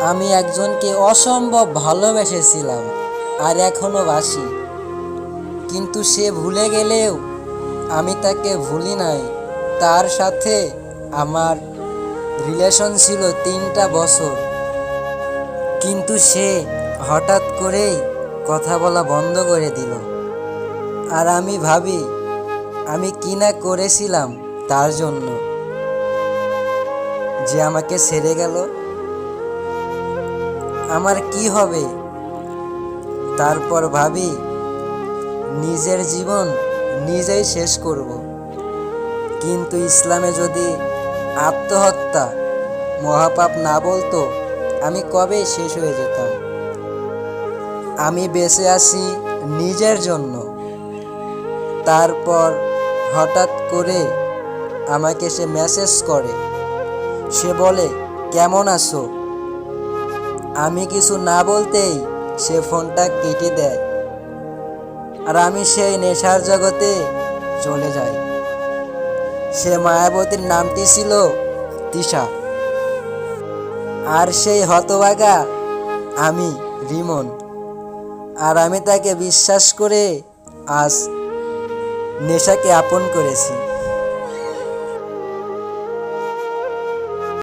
আমি একজনকে অসম্ভব ভালোবেসেছিলাম আর এখনো বাসি, কিন্তু সে ভুলে গেলেও আমি তাকে ভুলি নাই। তার সাথে আমার রিলেশন ছিল 3টা বছর, কিন্তু সে হঠাৎ করেই কথা বলা বন্ধ করে দিল। আর আমি ভাবি আমি কি না করেছিলাম তার জন্য যে আমাকে ছেড়ে গেল। আমার কি হবে? তারপর ভাবি নিজের জীবন নিজেই শেষ করব। কিন্তু ইসলামে যদি আত্মহত্যা মহাপাপ না বলতো, আমি কবেই শেষ হয়ে যেতাম। আমি বেঁচে আছি নিজের জন্য। তারপর হঠাৎ করে আমাকে সে মেসেজ করে, সে বলে কেমন আছো। আমি কিছু না বলতেই সে ফোনটা কেটে দেয়, আর আমি সেই নেশার জগতে চলে যাই। সে মায়াবতীর নামটি ছিল তিশা, আর সেই হতভাগা আমি রিমন। আর আমি তাকে বিশ্বাস করে আজ নেশাকে আপন করেছি।